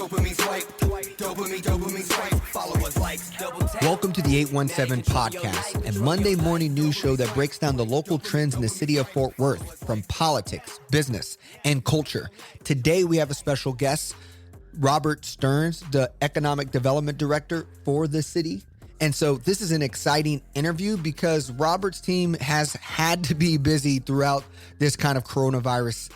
Dopamine swipe, dopamine swipe, followers, likes, double tap. Welcome to the 817 Podcast, a Monday morning news show that breaks down the local trends in the city of Fort Worth, from politics, business, and culture. Today we have a special guest, Robert Sturns, the Economic Development Director for the city. And so this is an exciting interview because Robert's team has had to be busy throughout this kind of coronavirus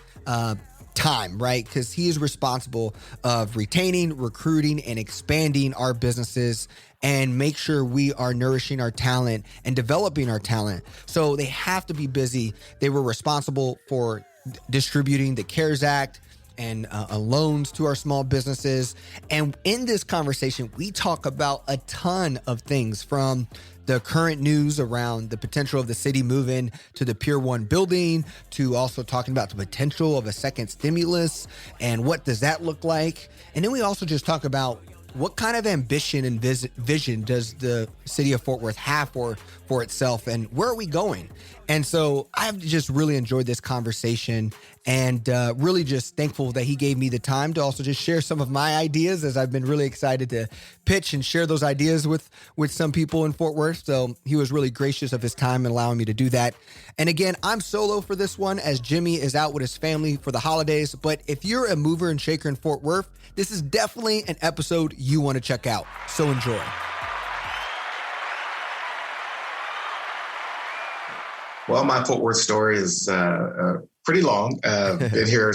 time, right? Because he is responsible of retaining, recruiting, and expanding our businesses and make sure we are nourishing our talent and developing our talent. So they have to be busy. They were responsible for distributing the CARES Act and loans to our small businesses. And in this conversation, we talk about a ton of things, from the current news around the potential of the city moving to the Pier 1 building, to also talking about the potential of a second stimulus and what does that look like. And then we also just talk about what kind of ambition and vision does the city of Fort Worth have for itself, and where are we going? And so I've just really enjoyed this conversation, and really just thankful that he gave me the time to also just share some of my ideas, as I've been really excited to pitch and share those ideas with some people in Fort Worth. So he was really gracious of his time and allowing me to do that. And again, I'm solo for this one as Jimmy is out with his family for the holidays. But if you're a mover and shaker in Fort Worth, this is definitely an episode you want to check out. So enjoy. Well, my Fort Worth story is pretty long. Been here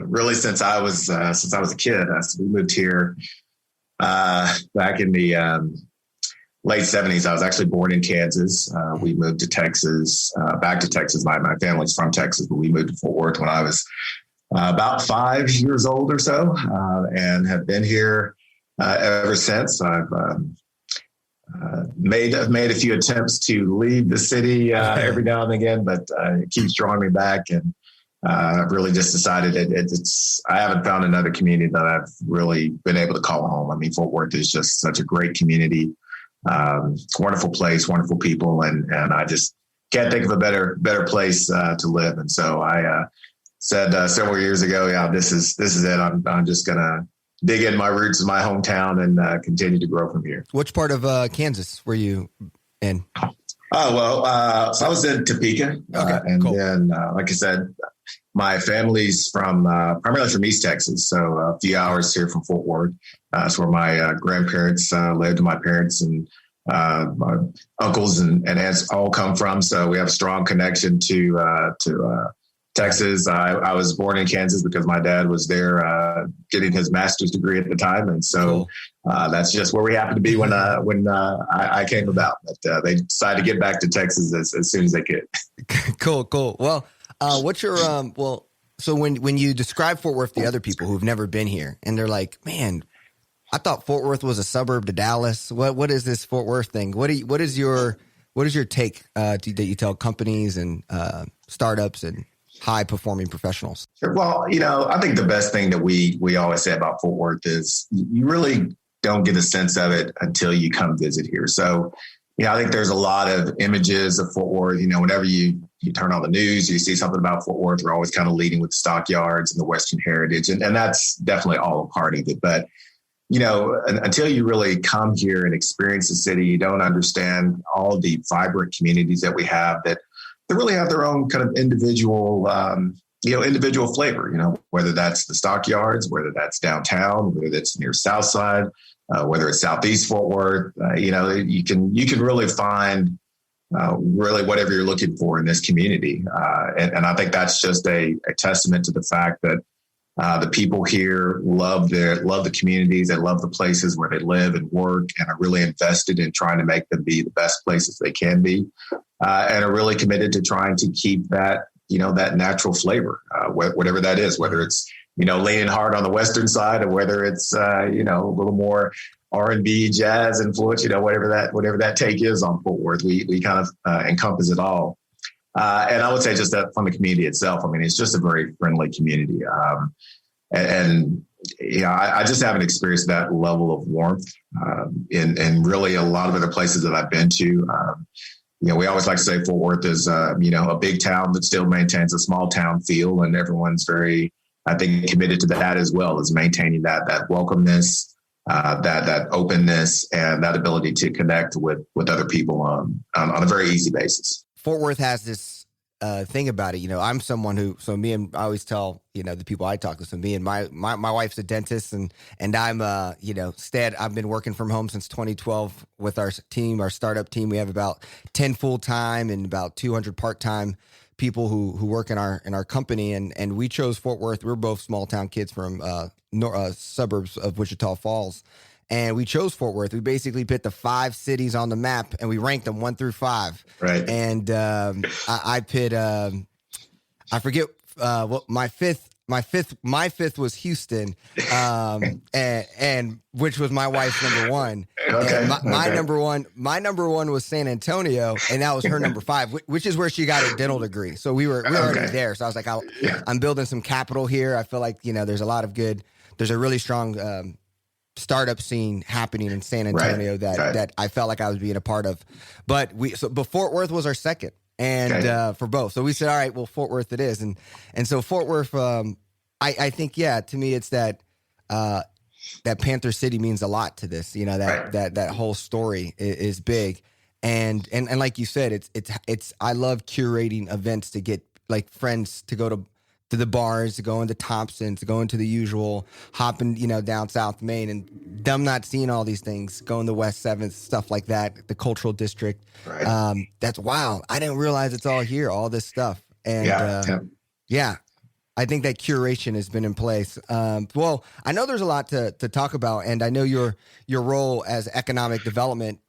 really since I was a kid. So we moved here back in the late 70s. I was actually born in Kansas. We moved to Texas, back to Texas. My family's from Texas, but we moved to Fort Worth when I was about 5 years old or so, and have been here ever since. I've made a few attempts to leave the city every now and again, but it keeps drawing me back. And I've really just decided I haven't found another community that I've really been able to call home. I mean, Fort Worth is just such a great community, wonderful place, wonderful people, and I just can't think of a better place to live. And so I said several years ago, yeah, this is it. I'm just gonna dig in my roots in my hometown and continue to grow from here. Which part of Kansas were you in? Oh, well, so I was in Topeka. Okay, and cool. Then, like I said, my family's primarily from East Texas. So a few hours here from Fort Worth. That's where my grandparents lived, and my parents and my uncles and aunts all come from. So we have a strong connection to Texas. I was born in Kansas because my dad was there getting his master's degree at the time. And so that's just where we happened to be when I came about. But they decided to get back to Texas as soon as they could. Cool. Well, what's your, so when you describe Fort Worth to other people who've never been here and they're like, man, I thought Fort Worth was a suburb to Dallas. What is this Fort Worth thing? What is your take that you tell companies and startups and high-performing professionals? Well, I think the best thing that we always say about Fort Worth is you really don't get a sense of it until you come visit here. So, I think there's a lot of images of Fort Worth. Whenever you turn on the news, you see something about Fort Worth, we're always kind of leading with the stockyards and the Western heritage. And that's definitely all a part of it. But, until you really come here and experience the city, you don't understand all the vibrant communities that we have that they really have their own kind of individual flavor, whether that's the stockyards, whether that's downtown, whether that's near Southside, whether it's Southeast Fort Worth, you can really find really whatever you're looking for in this community. And I think that's just a testament to the fact that the people here love the communities. They love the places where they live and work and are really invested in trying to make them be the best places they can be. And are really committed to trying to keep that, that natural flavor, whatever that is, whether it's, leaning hard on the Western side or whether it's, a little more R&B, jazz influence, whatever that take is on Fort Worth, we kind of encompass it all. And I would say just that from the community itself, I mean, it's just a very friendly community. I just haven't experienced that level of warmth in really a lot of other places that I've been to. We always like to say Fort Worth is, a big town that still maintains a small town feel, and everyone's very I think committed to that as well, as maintaining that welcomeness, that openness, and that ability to connect with other people on a very easy basis. Fort Worth has this thing about it. I'm someone who, I always tell, the people I talk to, so me and my wife's a dentist, and I'm, I've been working from home since 2012 with our team, our startup team. We have about 10 full-time and about 200 part-time people who work in our company. And we chose Fort Worth. We're both small town kids from suburbs of Wichita Falls. And we chose Fort Worth. We basically put the 5 cities on the map and we ranked them 1 through 5. Right. And I put I forget what my fifth was Houston, and which was my wife's number 1. Okay. My number one was San Antonio, and that was her number 5, which is where she got her dental degree. So we were already there. So I was like, I'm building some capital here. I feel like there's a really strong startup scene happening in San Antonio that I felt like I was being a part of. But Fort Worth was our second, and for both. So we said, all right, well, Fort Worth it is. And so Fort Worth, I think, to me, it's that Panther City means a lot to this, that whole story is big. And like you said, it's, I love curating events to get like friends to go to the bars, to go into Thompson's, to go into the usual, hopping, down South Main, and them not seeing all these things, going to West 7th, stuff like that, the cultural district. Right. That's wild. I didn't realize it's all here, all this stuff. And I think that curation has been in place. Well, I know there's a lot to talk about, and I know your role as economic development.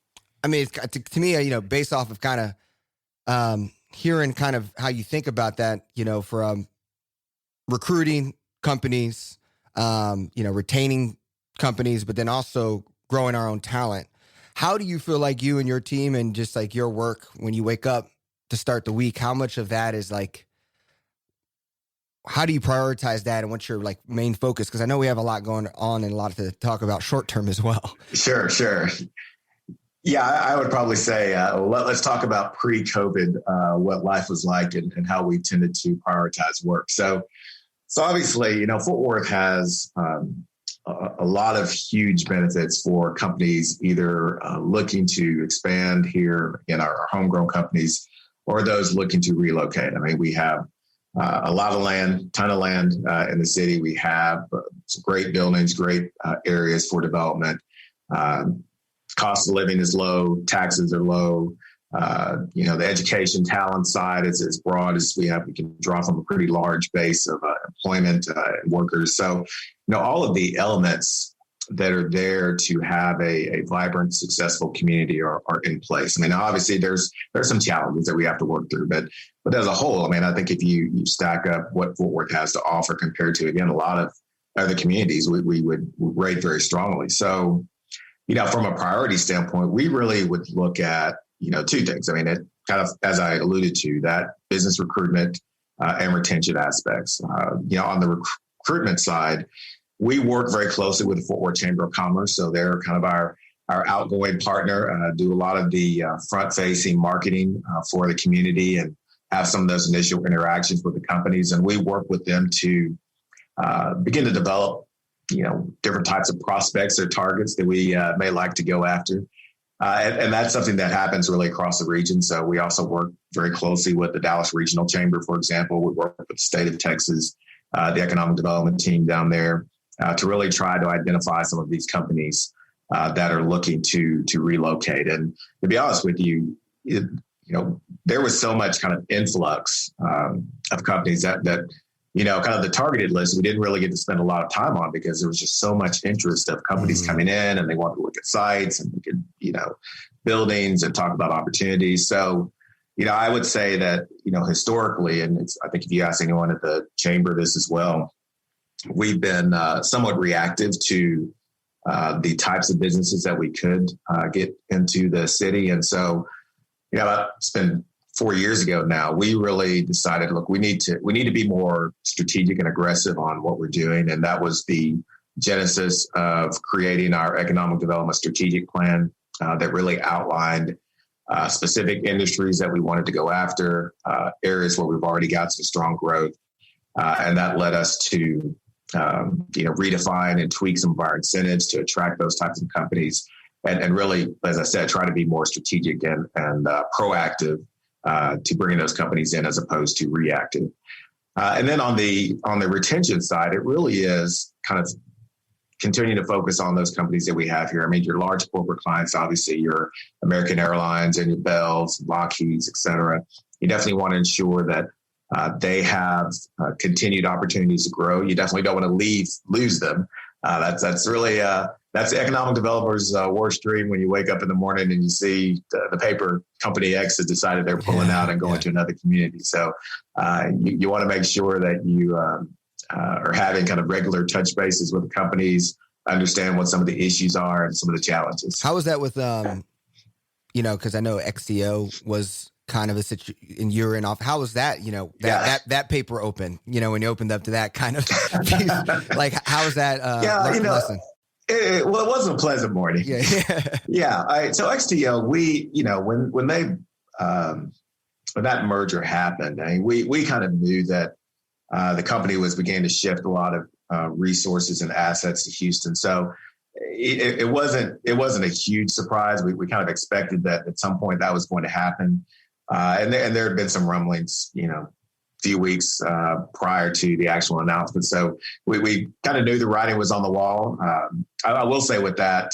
I mean, to me, based off of kind of hearing kind of how you think about that, from recruiting companies, retaining companies, but then also growing our own talent. How do you feel like you and your team and just like your work when you wake up to start the week, how much of that is like, how do you prioritize that, and what's your like main focus? Because I know we have a lot going on and a lot to talk about short term as well. Sure. Yeah, I would probably say, let's talk about pre-COVID, what life was like and how we tended to prioritize work. So obviously, Fort Worth has a lot of huge benefits for companies either looking to expand here in our homegrown companies or those looking to relocate. I mean, we have a lot of land, ton of land in the city. We have some great buildings, great areas for development. Cost of living is low, taxes are low. The education talent side is as broad as we have. We can draw from a pretty large base of employment and workers. So, all of the elements that are there to have a vibrant, successful community are in place. I mean, obviously there's some challenges that we have to work through, but as a whole, I mean, I think if you stack up what Fort Worth has to offer compared to, again, a lot of other communities, we would rate very strongly. So, from a priority standpoint, we really would look at, 2 things. I mean, it kind of, as I alluded to, that business recruitment and retention aspects. On the recruitment side, we work very closely with the Fort Worth Chamber of Commerce. So they're kind of our outgoing partner, do a lot of the front-facing marketing for the community and have some of those initial interactions with the companies. And we work with them to begin to develop different types of prospects or targets that we may like to go after. And that's something that happens really across the region. So we also work very closely with the Dallas Regional Chamber, for example. We work with the state of Texas, the economic development team down there, to really try to identify some of these companies that are looking to relocate. And to be honest with you, there was so much kind of influx of companies that kind of the targeted list we didn't really get to spend a lot of time on because there was just so much interest of companies coming in and they wanted to look at sites and look at, buildings and talk about opportunities. So, I would say that, historically, and I think if you ask anyone at the chamber this as well, we've been somewhat reactive to the types of businesses that we could get into the city. And so, it's been 4 years ago now, we really decided, look, we need to be more strategic and aggressive on what we're doing. And that was the genesis of creating our economic development strategic plan that really outlined specific industries that we wanted to go after, areas where we've already got some strong growth, And that led us to, redefine and tweak some of our incentives to attract those types of companies. And really, as I said, try to be more strategic and proactive to bringing those companies in as opposed to reactive. And then on the retention side, it really is kind of continuing to focus on those companies that we have here. I mean, your large corporate clients, obviously your American Airlines and your Bells, Lockheeds, et cetera. You definitely want to ensure that they have continued opportunities to grow. You definitely don't want to lose them. That's really that's the economic developer's worst dream when you wake up in the morning and you see the paper company X has decided they're pulling out and going to another community. So you want to make sure that you are having kind of regular touch bases with the companies, understand what some of the issues are and some of the challenges. How was that with, because I know XTO was kind of a situation and you're in off. How was that, that paper open, when you opened up to that kind of piece, like, how was that lesson? It wasn't a pleasant morning. Yeah. All right. So XTO, when that merger happened, I mean, we kind of knew that the company was beginning to shift a lot of resources and assets to Houston. So it wasn't a huge surprise. We kind of expected that at some point that was going to happen. And there had been some rumblings, a few weeks prior to the actual announcement. So we kind of knew the writing was on the wall. I will say with that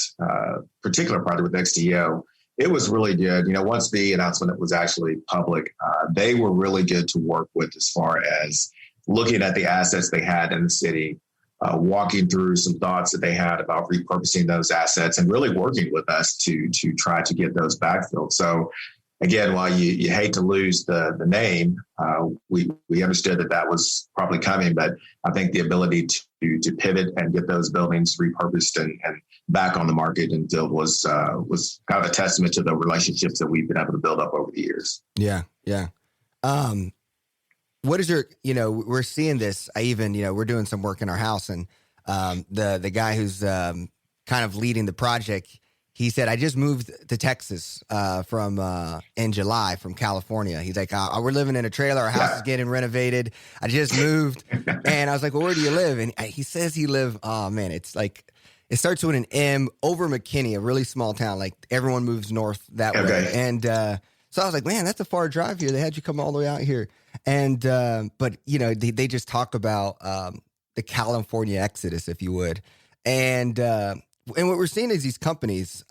particular project with XTO, it was really good. Once the announcement was actually public, they were really good to work with as far as looking at the assets they had in the city, walking through some thoughts that they had about repurposing those assets and really working with us to try to get those backfilled. So again, while you hate to lose the name, we understood that was probably coming, but I think the ability to pivot and get those buildings repurposed and back on the market and filled was kind of a testament to the relationships that we've been able to build up over the years. Yeah. What is your, we're seeing this, we're doing some work in our house and the guy who's kind of leading the project, he said, I just moved to Texas in July from California. He's like, we're living in a trailer. Our house is getting renovated. I just moved. And I was like, well, where do you live? And he says it's like, it starts with an M, over McKinney, a really small town. Like everyone moves north that way. And so I was like, man, that's a far drive here. They had you come all the way out here. And, but they just talk about the California exodus, if you would. And what we're seeing is these companies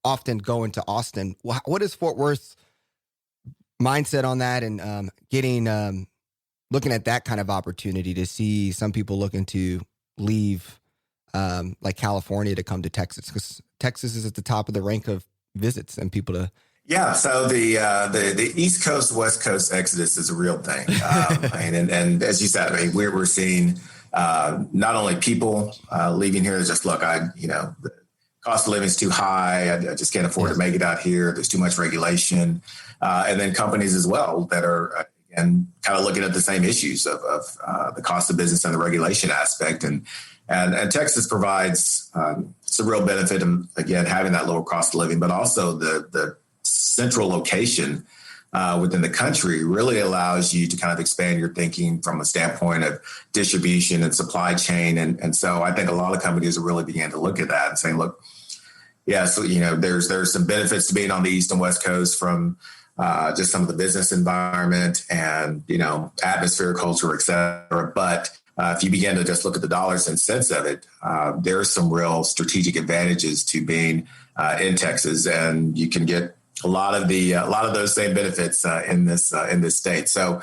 often go into Austin. What is Fort Worth's mindset on that and looking at that kind of opportunity to see some people looking to leave like California to come to Texas? Because Texas is at the top of the rank of visits and people to. Yeah, so the East Coast, West Coast exodus is a real thing. And as you said, we're seeing not only people leaving here, just look, the cost of living is too high. I just can't afford to make it out here. There's too much regulation. And then companies as well that are, again, kind of looking at the same issues of the cost of business and the regulation aspect. And Texas provides some real benefit in, again, having that lower cost of living, but also the central location within the country really allows you to kind of expand your thinking from a standpoint of distribution and supply chain. And so I think a lot of companies are really beginning to look at that and saying, look, so, there's some benefits to being on the East and West Coast from just some of the business environment and, atmosphere, culture, et cetera. But if you begin to just look at the dollars and cents of it, there are some real strategic advantages to being in Texas, and you can get a lot of those same benefits in this state. So,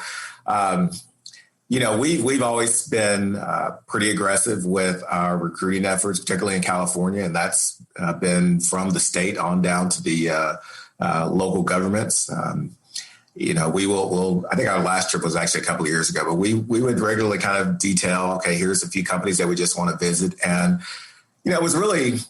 we've always been pretty aggressive with our recruiting efforts, particularly in California, and that's been from the state on down to the local governments. We will. I think our last trip was actually a couple of years ago, but we would regularly kind of detail. Okay, here's a few companies that we just want to visit, and it was really.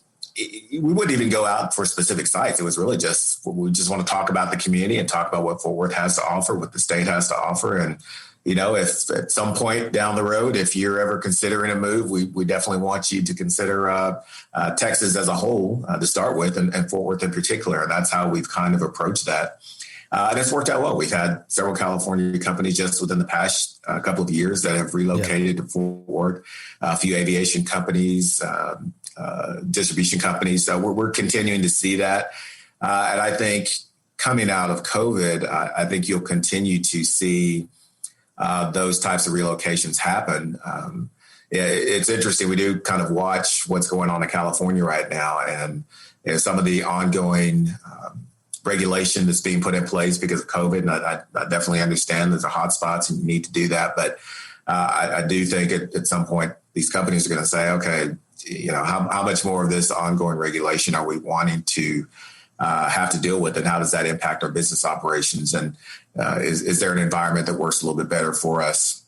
We wouldn't even go out for specific sites. It was really we just want to talk about the community and talk about what Fort Worth has to offer, what the state has to offer. And, if at some point down the road, if you're ever considering a move, we definitely want you to consider Texas as a whole to start with and Fort Worth in particular. And that's how we've kind of approached that. And it's worked out well. We've had several California companies just within the past couple of years that have relocated to Fort Worth, a few aviation companies, distribution companies. So we're continuing to see that. And I think coming out of COVID, I think you'll continue to see those types of relocations happen. It's interesting. We do kind of watch what's going on in California right now, and some of the ongoing regulation that's being put in place because of COVID. And I definitely understand there's a hot spots and you need to do that. But I do think at some point these companies are going to say, okay, how much more of this ongoing regulation are we wanting to have to deal with, and how does that impact our business operations? And is there an environment that works a little bit better for us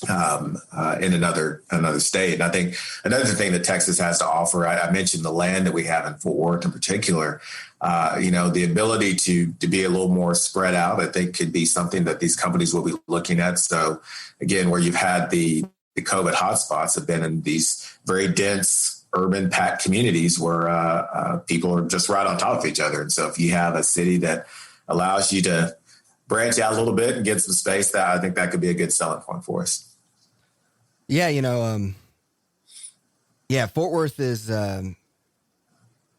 in another state? And I think another thing that Texas has to offer, I mentioned the land that we have in Fort Worth in particular, the ability to be a little more spread out, I think could be something that these companies will be looking at. So again, where you've had the COVID hotspots have been in these very dense urban packed communities where people are just right on top of each other. And so if you have a city that allows you to branch out a little bit and get some space, that I think that could be a good selling point for us. Yeah, Fort Worth is,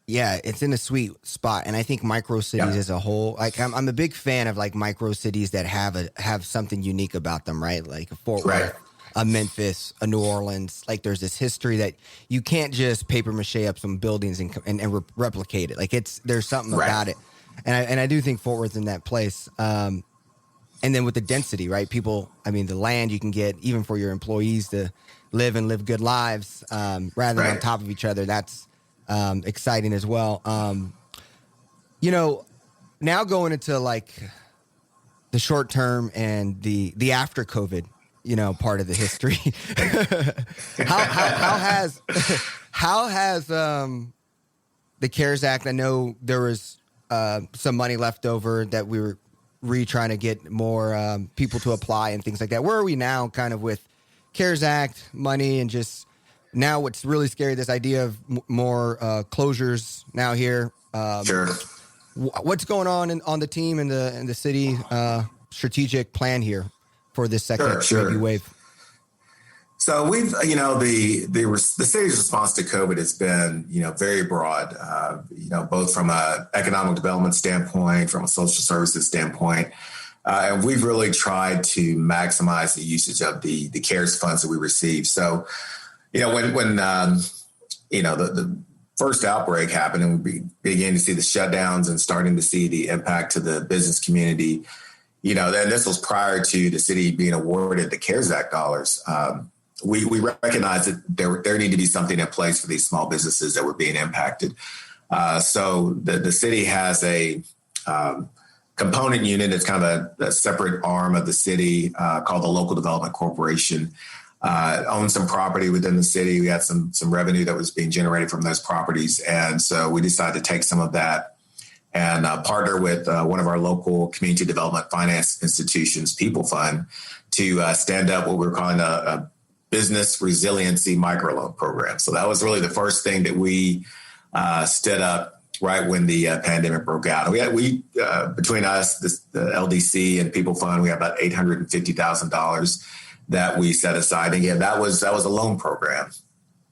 it's in a sweet spot. And I think micro cities as a whole, like I'm a big fan of like micro cities that have something unique about them, right? Like a Fort Worth, a Memphis, a New Orleans. Like there's this history that you can't just paper mache up some buildings and replicate it. Like there's something about it. And I do think Fort Worth's in that place. And then with the density, right? People, the land you can get even for your employees to live good lives rather than on top of each other. That's exciting as well. Now going into like the short term and the after COVID, part of the history. how has the CARES Act? I know there was some money left over that we were trying to get more people to apply and things like that. Where are we now kind of with CARES Act money and just now what's really scary, this idea of more closures now here? Sure. What's going on the team and the city strategic plan here for this second wave? So we've, the city's response to COVID has been, very broad, both from an economic development standpoint, from a social services standpoint. And we've really tried to maximize the usage of the CARES funds that we receive. So, when the first outbreak happened and we began to see the shutdowns and starting to see the impact to the business community, then this was prior to the city being awarded the CARES Act dollars. We recognize that there need to be something in place for these small businesses that were being impacted. So the city has a component unit. It's kind of a separate arm of the city called the Local Development Corporation. Owns some property within the city. We had some revenue that was being generated from those properties. And so we decided to take some of that and partner with one of our local community development finance institutions, People Fund, to stand up what we're calling a business resiliency microloan program. So that was really the first thing that we stood up right when the pandemic broke out. We between us, the LDC and People Fund, we have about $850,000 that we set aside. And again, that was a loan program.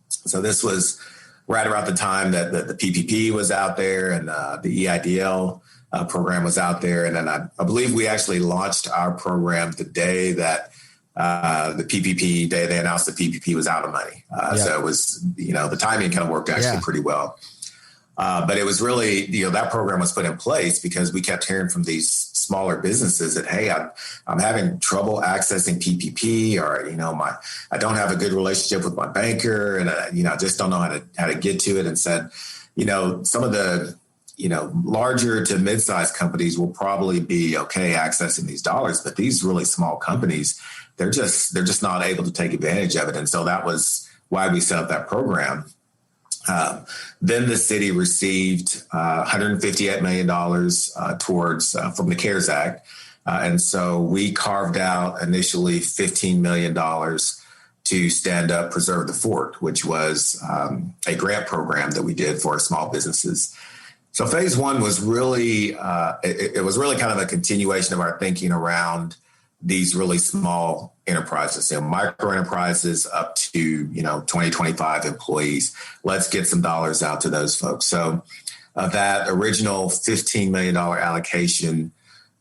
So this was right around the time that the PPP was out there and the EIDL program was out there. And then I believe we actually launched our program the day that the PPP day, they announced the PPP was out of money. So it was, the timing kind of worked actually pretty well. But it was really, that program was put in place because we kept hearing from these smaller businesses that, hey, I'm having trouble accessing PPP, or, I don't have a good relationship with my banker, and I just don't know how to get to it. And said, some of the, larger to mid-sized companies will probably be okay accessing these dollars, but these really small companies, they're just not able to take advantage of it. And so that was why we set up that program. Then the city received $158 million towards from the CARES Act. And so we carved out initially $15 million to stand up Preserve the Fort, which was a grant program that we did for small businesses. So phase one was really, it was really kind of a continuation of our thinking around these really small enterprises, micro enterprises up to, 20, 25 employees. Let's get some dollars out to those folks. So that original $15 million allocation,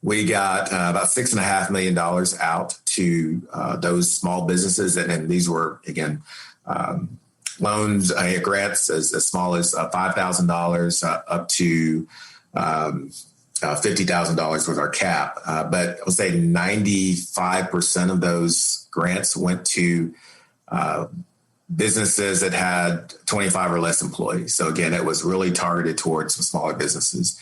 we got about $6.5 million out to those small businesses. And these were, again, loans, grants as small as $5,000 up to $50,000 was our cap. But I would say 95% of those grants went to businesses that had 25 or less employees. So again, it was really targeted towards some smaller businesses.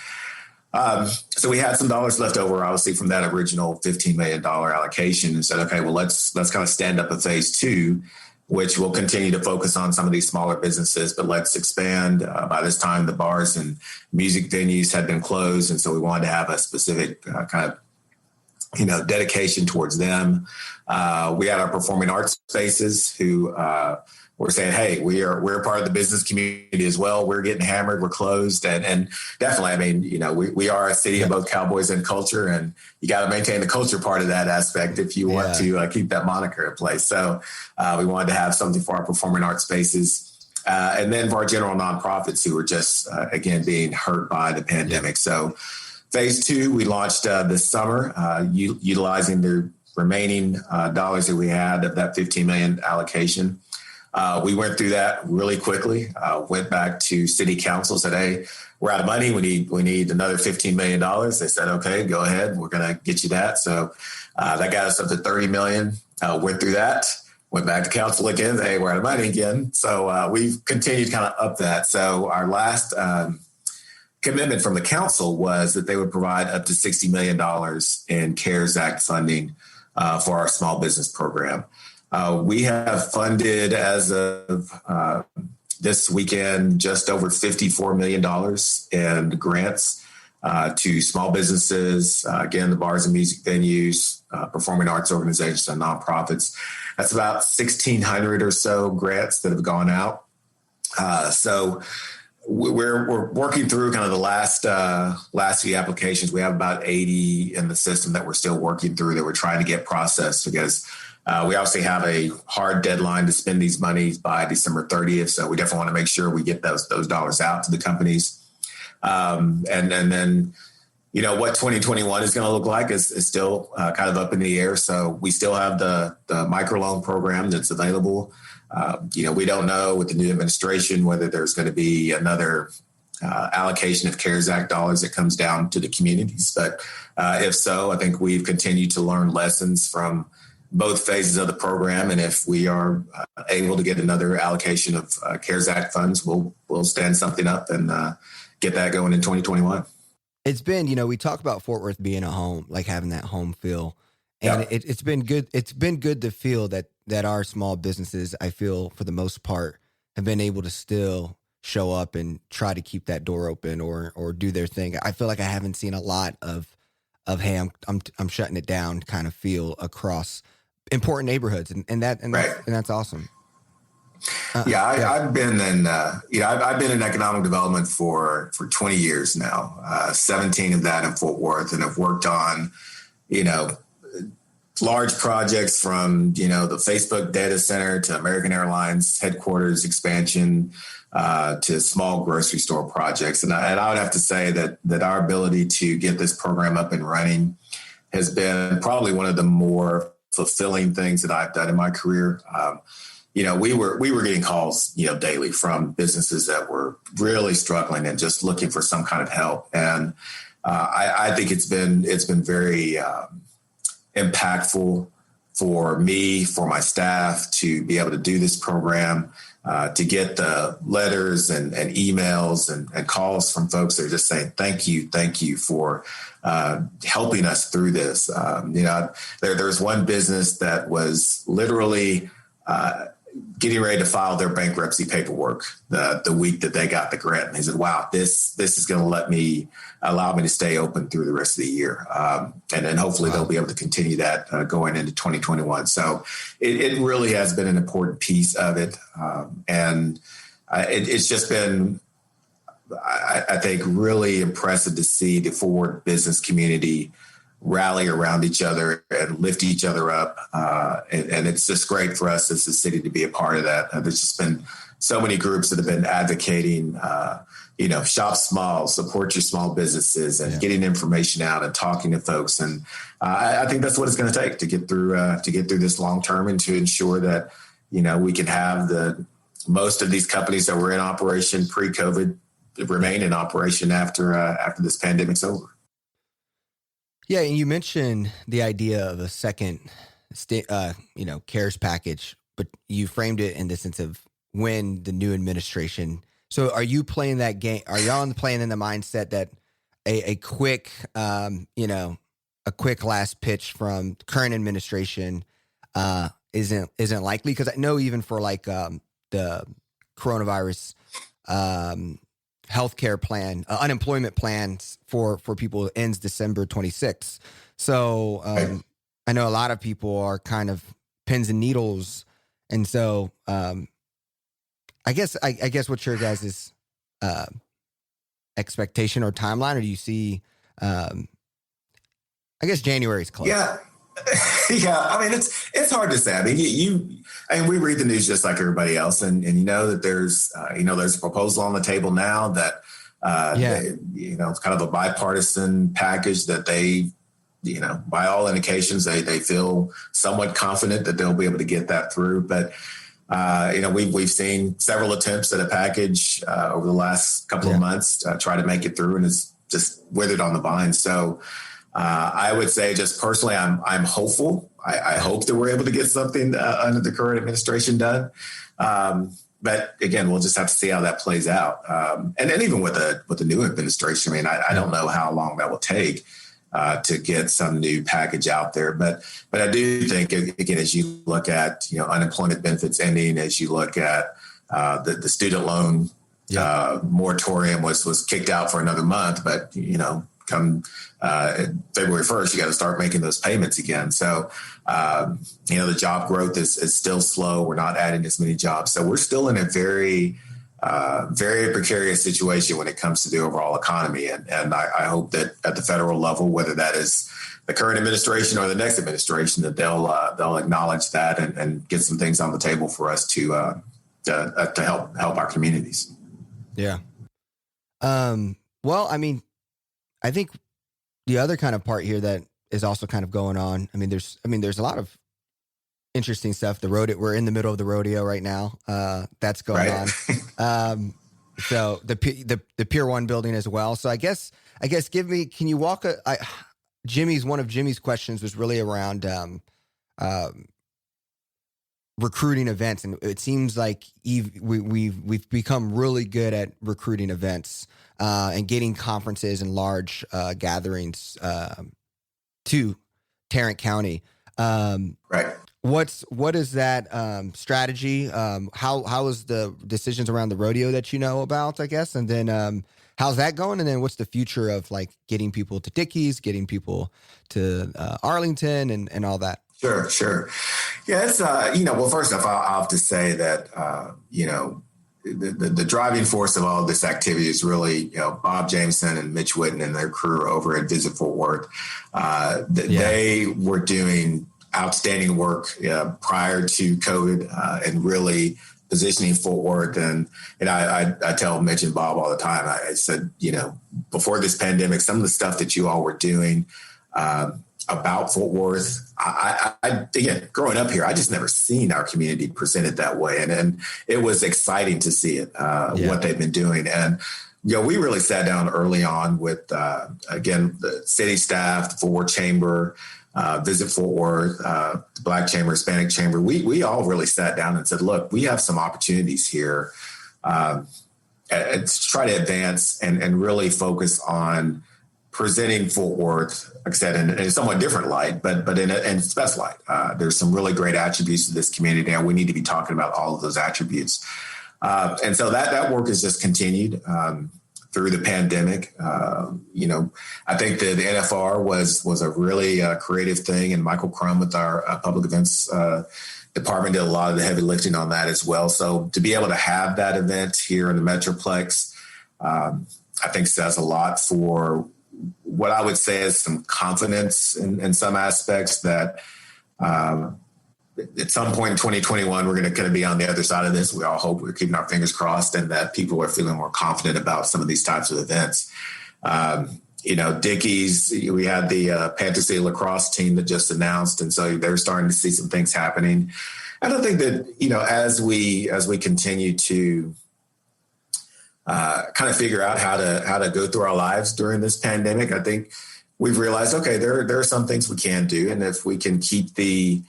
So we had some dollars left over, obviously, from that original $15 million allocation, and said, okay, well, let's kind of stand up a phase two, which will continue to focus on some of these smaller businesses, but let's expand. By this time, the bars and music venues had been closed, and so we wanted to have a specific kind of dedication towards them. We had our performing arts spaces who were saying, hey, we're part of the business community as well. We're getting hammered. We're closed. And definitely, I mean, we are a city of both cowboys and culture, and you got to maintain the culture part of that aspect if you want to keep that moniker in place. So we wanted to have something for our performing arts spaces. And then for our general nonprofits who were just, again, being hurt by the pandemic. So phase two, we launched this summer, utilizing the remaining dollars that we had of that $15 million allocation. We went through that really quickly, went back to city council, said, hey, we're out of money. We need another $15 million. They said, okay, go ahead. We're going to get you that. So that got us up to $30 million. Went through that, went back to council again. Hey, we're out of money again. So we've continued kind of up that. So our last commitment from the council was that they would provide up to $60 million in CARES Act funding for our small business program. We have funded, as of this weekend, just over $54 million in grants to small businesses, again, the bars and music venues, performing arts organizations, and nonprofits. That's about 1,600 or so grants that have gone out. So we're working through kind of the last few applications. We have about 80 in the system that we're still working through that we're trying to get processed, because we obviously have a hard deadline to spend these monies by December 30th. So we definitely want to make sure we get those dollars out to the companies. And then, what 2021 is going to look like is still kind of up in the air. So we still have the microloan program that's available. We don't know with the new administration whether there's going to be another allocation of CARES Act dollars that comes down to the communities. But if so, I think we've continued to learn lessons from both phases of the program. And if we are able to get another allocation of CARES Act funds, we'll stand something up and get that going in 2021. It's been, we talk about Fort Worth being a home, like having that home feel. And it's been good. It's been good to feel that our small businesses, I feel for the most part, have been able to still show up and try to keep that door open or do their thing. I feel like I haven't seen a lot of hey, I'm shutting it down kind of feel across important neighborhoods, and that's awesome. I've been in I've been in economic development for 20 years now, 17 of that in Fort Worth, and have worked on large projects from the Facebook data center to American Airlines headquarters expansion to small grocery store projects, and I would have to say that our ability to get this program up and running has been probably one of the more fulfilling things that I've done in my career. We were getting calls, daily from businesses that were really struggling and just looking for some kind of help. And I think it's been very impactful for me, for my staff to be able to do this program, to get the letters and emails and calls from folks that are just saying, thank you for helping us through this. There's one business that was literally getting ready to file their bankruptcy paperwork the week that they got the grant. And they said, wow, this is going to allow me to stay open through the rest of the year. And then hopefully they'll be able to continue that going into 2021. So it really has been an important piece of it. And it's just been I think really impressive to see the Fort business community rally around each other and lift each other up. And it's just great for us as a city to be a part of that. There's just been so many groups that have been advocating, shop small, support your small businesses, and getting information out and talking to folks. And I think that's what it's going to take to get through this long term, and to ensure that, we can have most of these companies that were in operation pre-COVID remain in operation after this pandemic's over. Yeah, and you mentioned the idea of a second, CARES package, but you framed it in the sense of when the new administration. So, are you playing that game? Are y'all playing in the mindset that a quick, a quick last pitch from the current administration isn't likely? Because I know even for the coronavirus healthcare plan, unemployment plans for people ends December 26th. So I know a lot of people are kind of pins and needles. And so I guess what's your guys' expectation or timeline? Or do you see, I guess January's close. Yeah. Yeah. I mean, it's hard to say. I mean, we read the news just like everybody else, and that there's a proposal on the table now that, it's kind of a bipartisan package that they, by all indications, they feel somewhat confident that they'll be able to get that through. But, we've seen several attempts at a package over the last couple of months try to make it through, and it's just withered on the vine. So, I would say, just personally, I'm hopeful. I hope that we're able to get something under the current administration done. But again, we'll just have to see how that plays out. And then even with the new administration, I mean, I don't know how long that will take to get some new package out there. But I do think, again, as you look at unemployment benefits ending, as you look at the student loan moratorium was kicked out for another month, but come February 1st, you got to start making those payments again. So, the job growth is still slow. We're not adding as many jobs. So we're still in a very, very precarious situation when it comes to the overall economy. And I hope that at the federal level, whether that is the current administration or the next administration, that they'll acknowledge that and get some things on the table for us to help our communities. Yeah. Well, I mean, I think the other kind of part here that is also kind of going on. There's a lot of interesting stuff. We're in the middle of the rodeo right now. That's going on. So the Pier 1 building as well. So I guess can you walk one of Jimmy's questions was really around recruiting events, and it seems like we've become really good at recruiting events and getting conferences and large gatherings to Tarrant County. Right. What is that strategy? How is the decisions around the rodeo that you know about, I guess, and then how's that going? And then what's the future of getting people to Dickey's, getting people to Arlington, and all that? Sure. Yeah, it's, well, first off, I'll have to say that, the driving force of all of this activity is really, Bob Jameson and Mitch Whitten and their crew over at Visit Fort Worth. They were doing outstanding work prior to COVID and really positioning Fort Worth. And I tell Mitch and Bob all the time, I said, before this pandemic, some of the stuff that you all were doing about Fort Worth, I again, growing up here, I just never seen our community presented that way. And it was exciting to see it, what they've been doing. And, we really sat down early on with, again, the city staff, the Fort Worth Chamber, Visit Fort Worth, the Black Chamber, Hispanic Chamber. We all really sat down and said, look, we have some opportunities here to try to advance and really focus on presenting Fort Worth, like I said, in a somewhat different light, but in its best light. There's some really great attributes to this community, and we need to be talking about all of those attributes. And so that work has just continued through the pandemic. I think the NFR was a really creative thing, and Michael Crum with our public events department did a lot of the heavy lifting on that as well. So to be able to have that event here in the Metroplex, I think says a lot for what I would say is some confidence in some aspects that at some point in 2021, we're going to be on the other side of this. We all hope, we're keeping our fingers crossed, and that people are feeling more confident about some of these types of events. Dickies, we had the Panther City lacrosse team that just announced, and so they're starting to see some things happening. And I think that, as we continue to kind of figure out how to go through our lives during this pandemic, I think we've realized, okay, there are some things we can do. And if we can keep the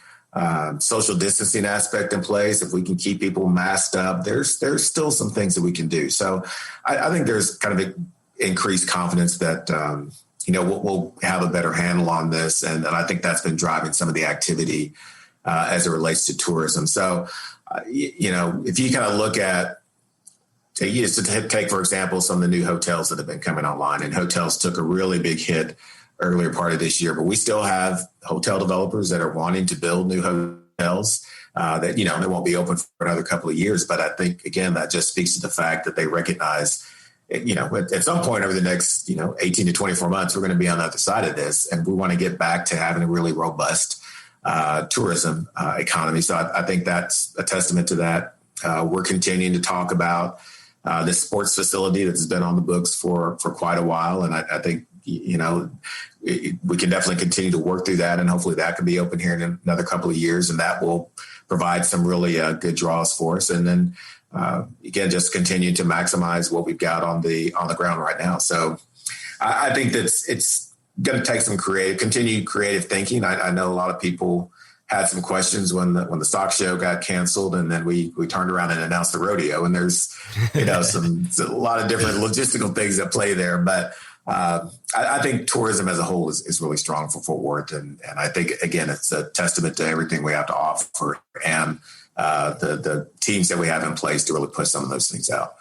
social distancing aspect in place, if we can keep people masked up, there's still some things that we can do. So I think there's kind of an increased confidence that, we'll have a better handle on this. And I think that's been driving some of the activity as it relates to tourism. So, if you kind of look at, take, for example, some of the new hotels that have been coming online, and hotels took a really big hit earlier part of this year, but we still have hotel developers that are wanting to build new hotels that, they won't be open for another couple of years. But I think, again, that just speaks to the fact that they recognize, at some point over the next, 18 to 24 months, we're going to be on the other side of this. And we want to get back to having a really robust tourism economy. So I think that's a testament to that. We're continuing to talk about this sports facility that's been on the books for quite a while. And I think, we can definitely continue to work through that, and hopefully that can be open here in another couple of years, and that will provide some really good draws for us. And then again, just continue to maximize what we've got on the ground right now. So I think that it's going to take some continued creative thinking. I know a lot of people had some questions when the stock show got canceled, and then we turned around and announced the rodeo, and there's a lot of different logistical things that play there. But I think tourism as a whole is really strong for Fort Worth. And I think, again, it's a testament to everything we have to offer and the teams that we have in place to really push some of those things out.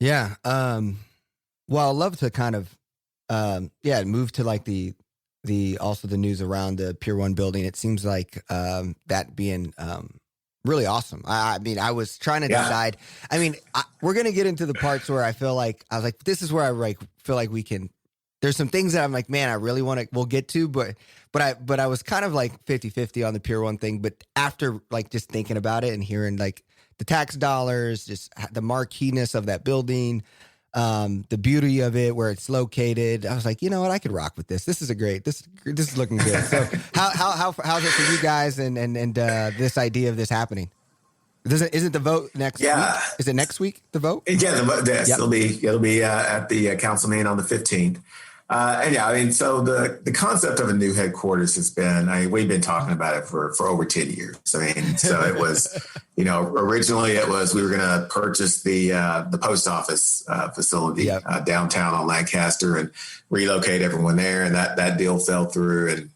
Yeah. Well, I'd love to kind of, move to like also the news around the Pier 1 building. It seems like that being really awesome. I mean, I was trying to decide. I mean, we're going to get into the parts where I was like, this is where I feel like we can, there's some things that I'm like, man, I really we'll get to, but I was kind of like 50-50 on the Pier 1 thing. But after like just thinking about it and hearing like the tax dollars, just the marqueeness of that building, the beauty of it, where it's located, I was like, you know what, I could rock with this. This is this is looking good. So how's it for you guys and this idea of this happening? Isn't the vote next week? Is it next week, the vote? Yeah, yes, yep. It'll be at the council meeting on the 15th. So the concept of a new headquarters has been, we've been talking about it for over 10 years. So it was, originally it was, we were going to purchase the post office facility downtown on Lancaster and relocate everyone there. And that deal fell through. And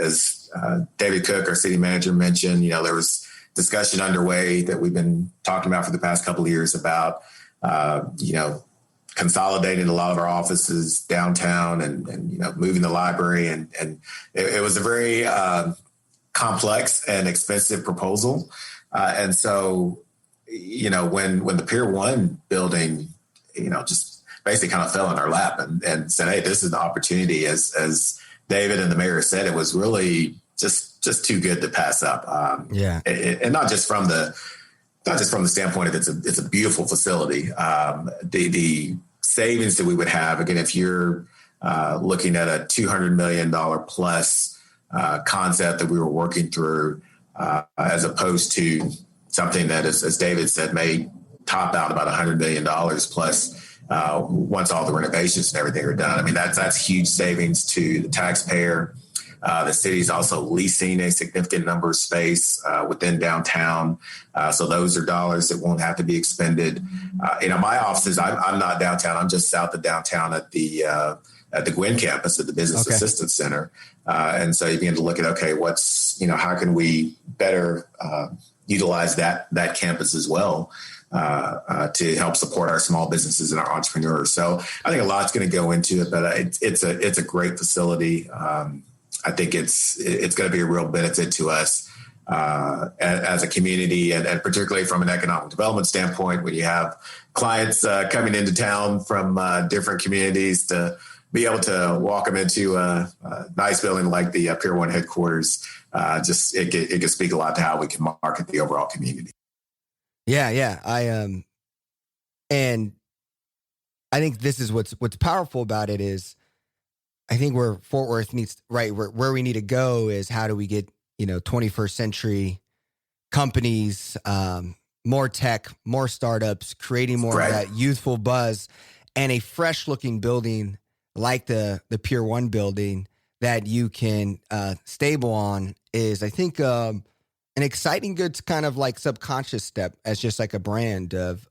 as David Cook, our city manager, mentioned, there was discussion underway that we've been talking about for the past couple of years about, consolidating a lot of our offices downtown and moving the library. And it was a very complex and expensive proposal. And so, when the Pier 1 building, just basically kind of fell in our lap and said, hey, this is an opportunity, as David and the mayor said, it was really just too good to pass up. And not just from the standpoint of it's a beautiful facility. The savings that we would have, again, if you're looking at a $200 million plus concept that we were working through, as opposed to something that, as David said, may top out about $100 million plus once all the renovations and everything are done. I mean, that's huge savings to the taxpayer. The city's also leasing a significant number of space within downtown. So those are dollars that won't have to be expended. My offices, I'm not downtown. I'm just south of downtown at the Gwynn campus at the Business Assistance Center. And so you begin to look at, how can we better utilize that campus as well to help support our small businesses and our entrepreneurs. So I think a lot's going to go into it, but it's a great facility. I think it's going to be a real benefit to us as a community, and particularly from an economic development standpoint, when you have clients coming into town from different communities, to be able to walk them into a nice building like the Pier 1 headquarters, it can speak a lot to how we can market the overall community. Yeah. And I think this is what's powerful about it is, I think where Fort Worth needs, right, where we need to go is, how do we get, 21st century companies, more tech, more startups, creating more of that youthful buzz, and a fresh looking building like the Pier 1 building that you can stable on is, I think, an exciting, good kind of like subconscious step as just like a brand of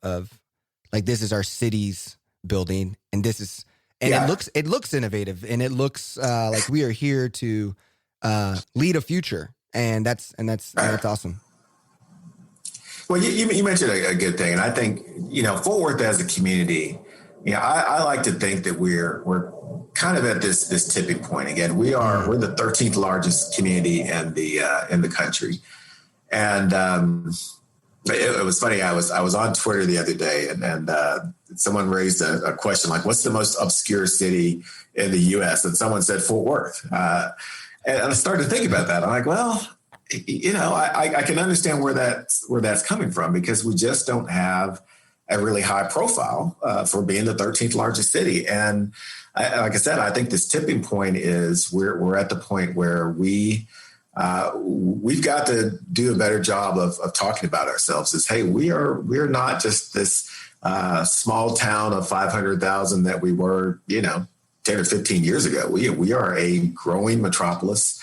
like, this is our city's building, and this is, and it looks innovative, and it looks like we are here to lead a future, and that's awesome. Well, you mentioned a good thing, and I think Fort Worth as a community, I like to think that we're kind of at this tipping point again. We're the 13th largest community in the country, and it was funny. I was on Twitter the other day, and someone raised a question like, "What's the most obscure city in the U.S.?" And someone said Fort Worth, and I started to think about that. I'm like, well, I can understand where that's coming from, because we just don't have a really high profile for being the 13th largest city. And like I said, I think this tipping point is we're at the point where we've got to do a better job of talking about ourselves as, hey, we're not just this small town of 500,000 that we were, 10 or 15 years ago. We are a growing metropolis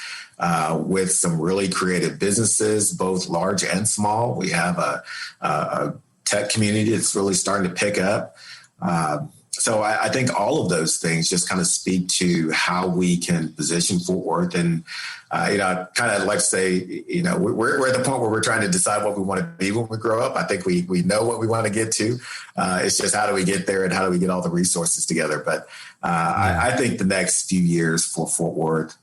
with some really creative businesses, both large and small. We have a tech community that's really starting to pick up. So I think all of those things just kind of speak to how we can position Fort Worth. And, I kind of like to say, we're at the point where we're trying to decide what we want to be when we grow up. I think we know what we want to get to. It's just, how do we get there, and how do we get all the resources together? But I think the next few years for Fort Worth,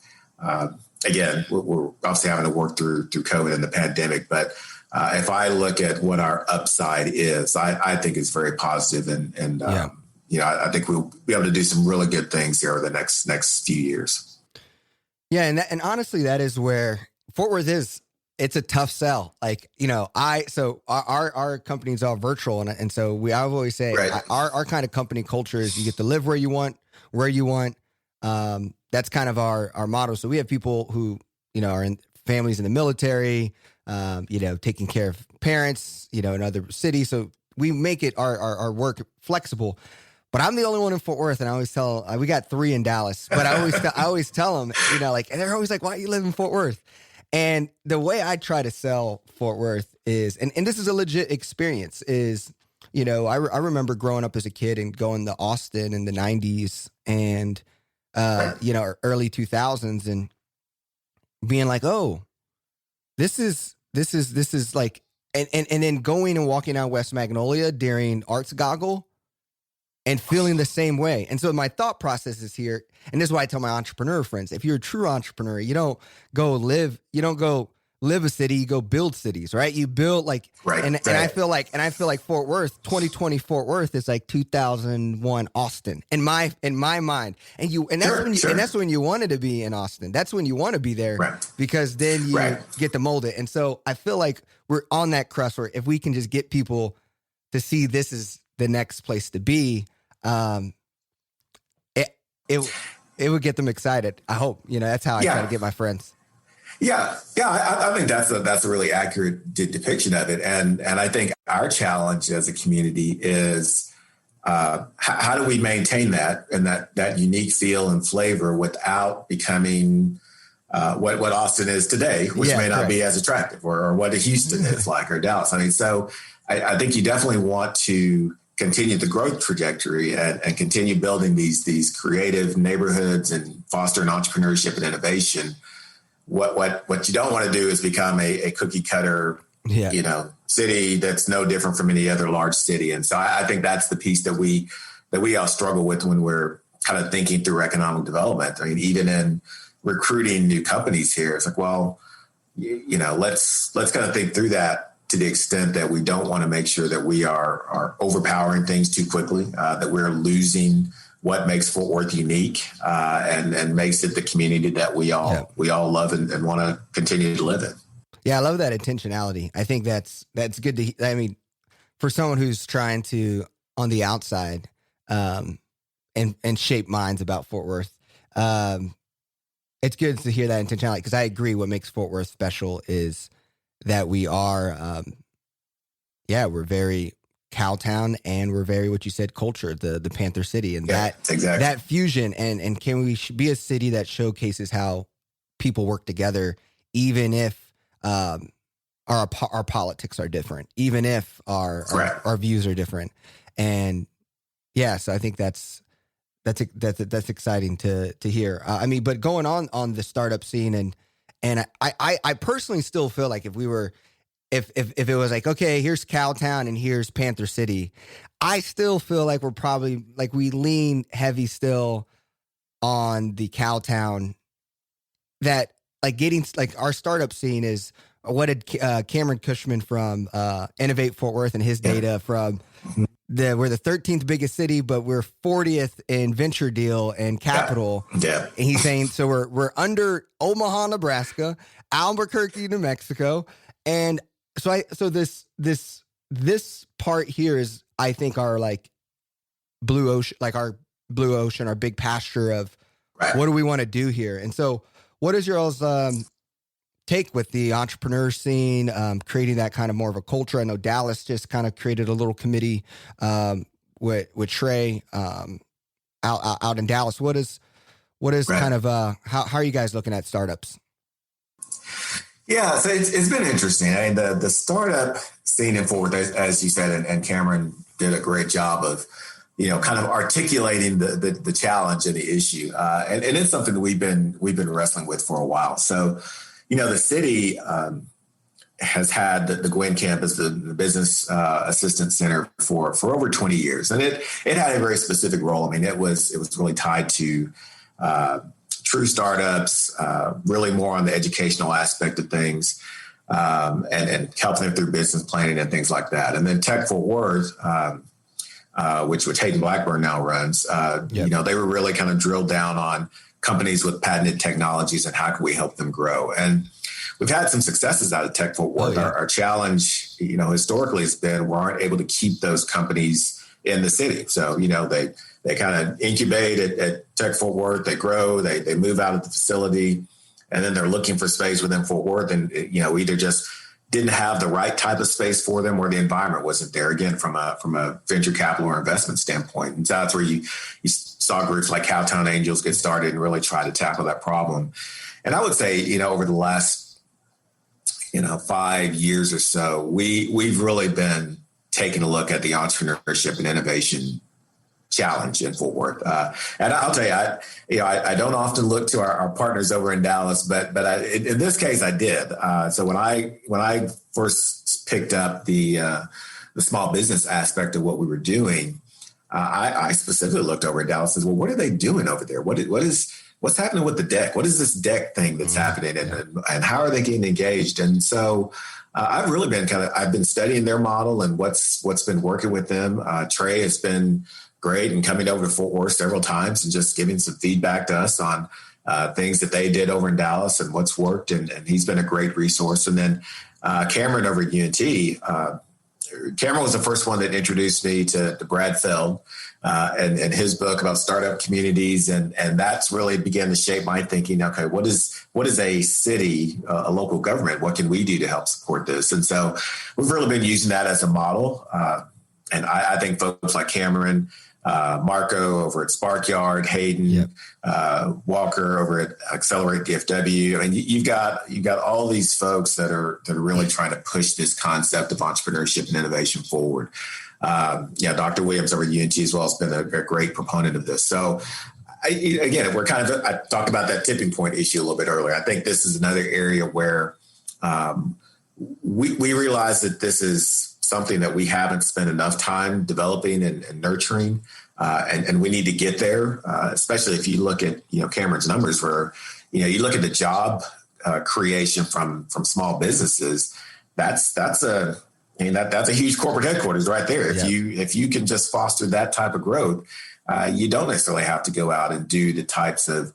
again, we're obviously having to work through COVID and the pandemic. But if I look at what our upside is, I think it's very positive. And I think we'll be able to do some really good things here over the next few years. Yeah. And honestly, that is where Fort Worth is. It's a tough sell. Like, our company's all virtual. And so I've always say our kind of company culture is, you get to live where you want. That's kind of our motto. So we have people who, are in families in the military, taking care of parents, in other cities. So we make it our work flexible. But I'm the only one in Fort Worth, and I always tell, we got 3 in Dallas, but I always tell them, and they're always like, "Why do you live in Fort Worth?" And the way I try to sell Fort Worth is, and this is a legit experience, is, I remember growing up as a kid and going to Austin in the 90s and, early 2000s, and being like, oh, this is like, and then going and walking out West Magnolia during Arts Goggle and feeling the same way. And so my thought process is here, and this is why I tell my entrepreneur friends, if you're a true entrepreneur, you don't go live a city, you go build cities, right? You build like, and I feel like Fort Worth, 2020 Fort Worth is like 2001 Austin in my mind. And that's when you wanted to be in Austin. That's when you want to be there, because then you get to mold it. And so I feel like we're on that crust where, if we can just get people to see this is the next place to be, it would get them excited. I hope, that's how I try to get my friends. Yeah. I think that's a really accurate depiction of it. And I think our challenge as a community is, how do we maintain that and that unique feel and flavor without becoming what Austin is today, which may not be as attractive, or what Houston is like, or Dallas. I mean, so I think you definitely want to continue the growth trajectory and continue building these creative neighborhoods and fostering entrepreneurship and innovation. What you don't want to do is become a cookie cutter, city that's no different from any other large city. And so I think that's the piece that we all struggle with when we're kind of thinking through economic development. I mean, even in recruiting new companies here, it's like, well, let's kind of think through that to the extent that we don't want to make sure that we are overpowering things too quickly, that we're losing what makes Fort Worth unique and makes it the community that we all love and want to continue to live in. Yeah, I love that intentionality. I think that's good to. I mean, for someone who's trying to on the outside and shape minds about Fort Worth, it's good to hear that intentionality, because I agree. What makes Fort Worth special is that we are, we're very Cowtown, and we're very, what you said, culture, the Panther City, and that fusion. And can we be a city that showcases how people work together, even if our politics are different, even if our views are different. And so I think that's exciting to hear. I mean, but going on the startup scene, and I personally still feel like if it was like, okay, here's Cowtown and here's Panther City, I still feel like we're probably like we lean heavy still on the Cowtown, that like getting like our startup scene is what did Cameron Cushman from Innovate Fort Worth and his data from we're the 13th biggest city, but we're 40th in venture deal and capital. Yeah. And he's saying, so we're under Omaha, Nebraska, Albuquerque, New Mexico. And so this part here is, I think, our like blue ocean, our big pasture of what do we want to do here? And so what is your all's take with the entrepreneur scene, creating that kind of more of a culture? I know Dallas just kind of created a little committee with Trey out in Dallas. What is kind of how are you guys looking at startups? Yeah, so it's been interesting. I mean, the startup scene in Fort Worth, as you said, and Cameron did a great job of, kind of articulating the challenge and the issue, and it's something that we've been wrestling with for a while. So, the city has had the Gwen campus, the business assistance center for over 20 years, and it had a very specific role. I mean, it was really tied to true startups, really more on the educational aspect of things, and helping them through business planning and things like that. And then Tech Fort Worth, which Hayden Blackburn now runs, they were really kind of drilled down on companies with patented technologies and how can we help them grow. And we've had some successes out of Tech Fort Worth. Our challenge, historically has been we aren't able to keep those companies in the city. So, they kind of incubate at Tech Fort Worth, they grow, they move out of the facility, and then they're looking for space within Fort Worth. And, either just didn't have the right type of space for them, or the environment wasn't there, again, from a venture capital or investment standpoint. And so that's where you saw groups like Cowtown Angels get started and really try to tackle that problem. And I would say, over the last, 5 years or so, we've really been taking a look at the entrepreneurship and innovation challenge in Fort Worth. And I'll tell you, I don't often look to our partners over in Dallas, but in this case I did. So when I first picked up the small business aspect of what we were doing, I specifically looked over at Dallas and said, well, what are they doing over there? What's happening with the deck? What is this deck thing that's happening, and how are they getting engaged? And so I've really been I've been studying their model and what's been working with them. Trey has been great and coming over to Fort Worth several times and just giving some feedback to us on things that they did over in Dallas and what's worked. And he's been a great resource. And then Cameron over at UNT, Cameron was the first one that introduced me to Brad Feld and his book about startup communities. And that's really began to shape my thinking. Okay, what is a city, a local government? What can we do to help support this? And so we've really been using that as a model. And I think folks like Cameron, Marco over at Sparkyard, Hayden, Walker over at Accelerate DFW. I mean, you've got all these folks that are really trying to push this concept of entrepreneurship and innovation forward. Dr. Williams over at UNT as well has been a great proponent of this. So I talked about that tipping point issue a little bit earlier. I think this is another area where we realize that this is something that we haven't spent enough time developing and nurturing, and we need to get there. Especially if you look at Cameron's numbers, where you look at the job creation from small businesses, that's a huge corporate headquarters right there. If you can just foster that type of growth, you don't necessarily have to go out and do the types of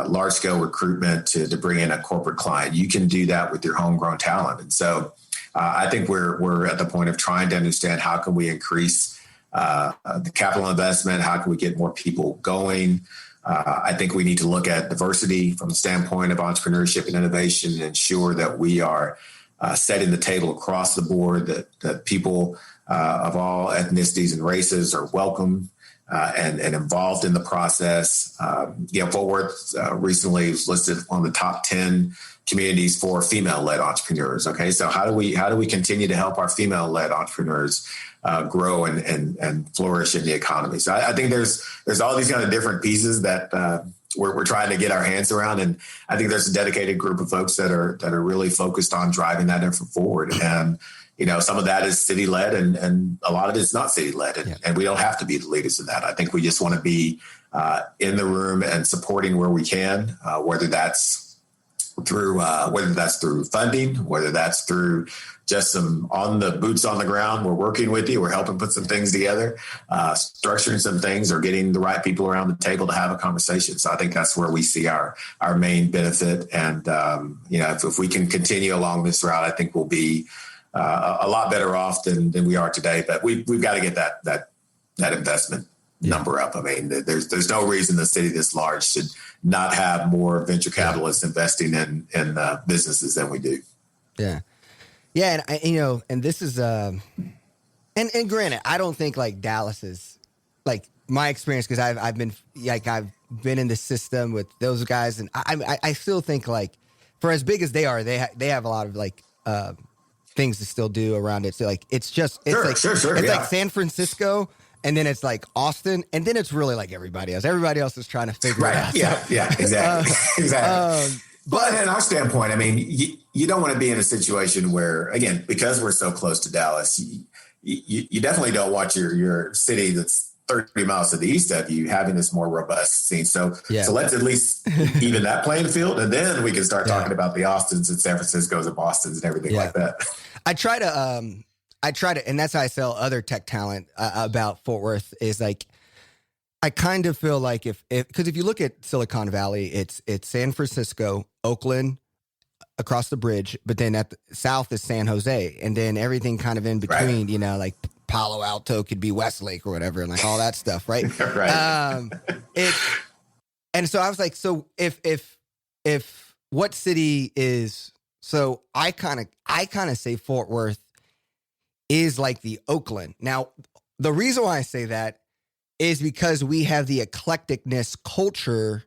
large scale recruitment to bring in a corporate client. You can do that with your homegrown talent. And so I think we're at the point of trying to understand how can we increase the capital investment? How can we get more people going? I think we need to look at diversity from the standpoint of entrepreneurship and innovation and ensure that we are setting the table across the board, that people of all ethnicities and races are welcome and involved in the process. Fort Worth recently was listed on the top 10 communities for female-led entrepreneurs. Okay, so how do we continue to help our female-led entrepreneurs grow and flourish in the economy? So I think there's all these kind of different pieces that we're trying to get our hands around, and I think there's a dedicated group of folks that are really focused on driving that effort forward. And some of that is city-led, and a lot of it is not city-led, and we don't have to be the leaders in that. I think we just want to be in the room and supporting where we can, whether that's through funding, whether that's through just some boots on the ground. We're working with you. We're helping put some things together, structuring some things, or getting the right people around the table to have a conversation. So I think that's where we see our main benefit. And, if we can continue along this route, I think we'll be a lot better off than we are today. But we've got to get that investment number up. I mean, there's no reason the city this large should not have more venture capitalists investing in businesses than we do. Yeah. Yeah. And and this is, and granted, I don't think like Dallas is like my experience, because I've been in the system with those guys, and I still think like for as big as they are, they have a lot of like, things to still do around it. So like, it's like San Francisco, and then it's like Austin, and then it's really like everybody else. Everybody else is trying to figure it out. Yeah, exactly. But in our standpoint, I mean, you don't want to be in a situation where, again, because we're so close to Dallas, you definitely don't want your city that's 30 miles to the east of you having this more robust scene. So let's at least even that playing field, and then we can start talking about the Austins and San Franciscos and Bostons and everything like that. I try to, and that's how I sell other tech talent about Fort Worth, is like, I kind of feel like because if you look at Silicon Valley, it's San Francisco, Oakland, across the bridge, but then at the south is San Jose, and then everything kind of in between, like Palo Alto could be Westlake or whatever, and like all that stuff, right? And so I was like, so if what city is, so I kind of say Fort Worth is like the Oakland. Now, the reason why I say that is because we have the eclecticness culture.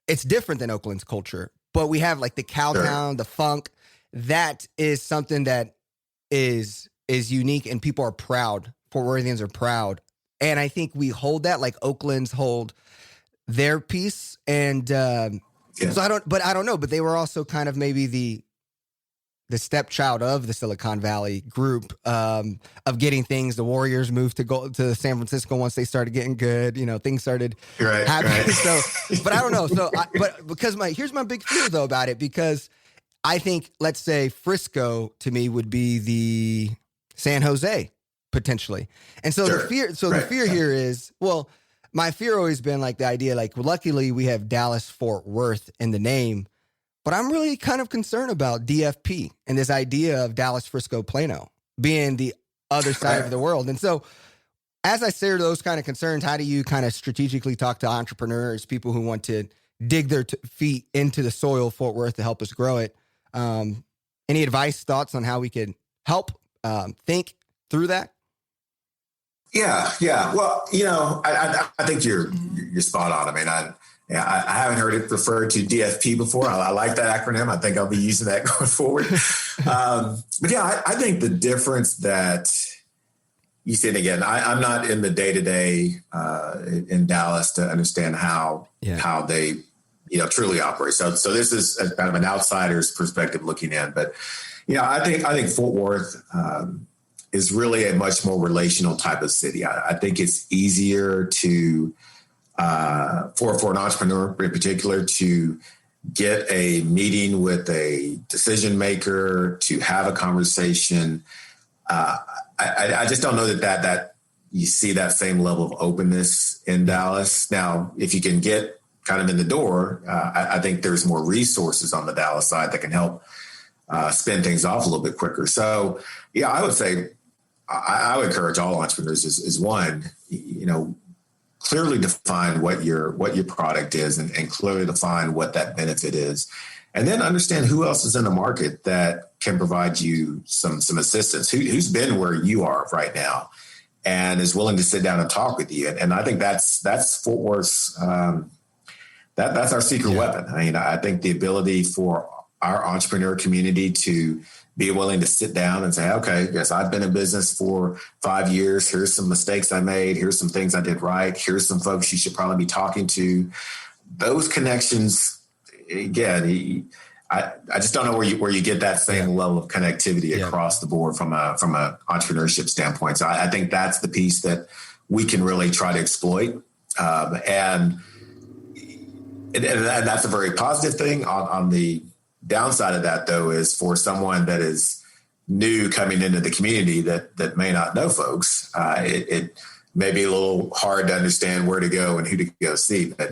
It's different than Oakland's culture, but we have like the Cowtown, the funk. That is something that is unique, and people are proud. Fort Worthians are proud. And I think we hold that like Oakland's hold their piece. And so I don't know, but they were also kind of maybe the stepchild of the Silicon Valley group, of getting things. The Warriors moved to San Francisco once they started getting good. Things started happening. Right. So, but I don't know. So, here's my big fear though about it, because I think, let's say Frisco to me would be the San Jose potentially. And so the fear here is, well, my fear always been like the idea, like, well, luckily we have Dallas Fort Worth in the name. But I'm really kind of concerned about DFP and this idea of Dallas, Frisco, Plano being the other side of the world. And so as I share those kind of concerns, how do you kind of strategically talk to entrepreneurs, people who want to dig their feet into the soil of Fort Worth to help us grow it? Any advice, thoughts on how we could help think through that? Yeah. Well, I think you're spot on. I mean, I haven't heard it referred to DFP before. I like that acronym. I think I'll be using that going forward. But yeah, I think the difference that you said, again, I'm not in the day-to-day in Dallas to understand how they, truly operate. So this is kind of an outsider's perspective looking in. But, I think Fort Worth is really a much more relational type of city. I think it's easier to, for an entrepreneur in particular, to get a meeting with a decision maker to have a conversation. I just don't know that you see that same level of openness in Dallas. Now, if you can get kind of in the door, I think there's more resources on the Dallas side that can help spin things off a little bit quicker. So, yeah, I would say I would encourage all entrepreneurs is one, clearly define what your product is and clearly define what that benefit is. And then understand who else is in the market that can provide you some assistance, who's been where you are right now and is willing to sit down and talk with you. And I think that's Fort Worth's, that's our secret weapon. I mean, I think the ability for our entrepreneur community to be willing to sit down and say, okay, yes, I've been in business for 5 years. Here's some mistakes I made. Here's some things I did right. Here's some folks you should probably be talking to. Those connections, again, I just don't know where you get that same level of connectivity across the board from a entrepreneurship standpoint. So I think that's the piece that we can really try to exploit. And that's a very positive thing. On the downside of that, though, is for someone that is new coming into the community that may not know folks, it may be a little hard to understand where to go and who to go see. But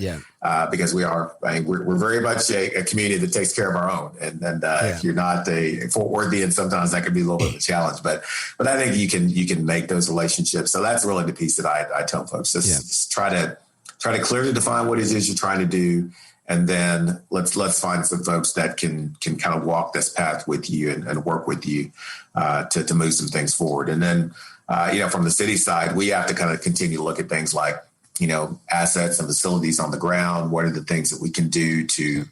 because we're very much a community that takes care of our own. And if you're not a Fort Worthian, sometimes that can be a little bit of a challenge. But I think you can make those relationships. So that's really the piece that I tell folks. Just try to clearly define what it is you're trying to do. And then let's find some folks that can kind of walk this path with you and work with you to move some things forward. And then, from the city side, we have to kind of continue to look at things like, assets and facilities on the ground. What are the things that we can do to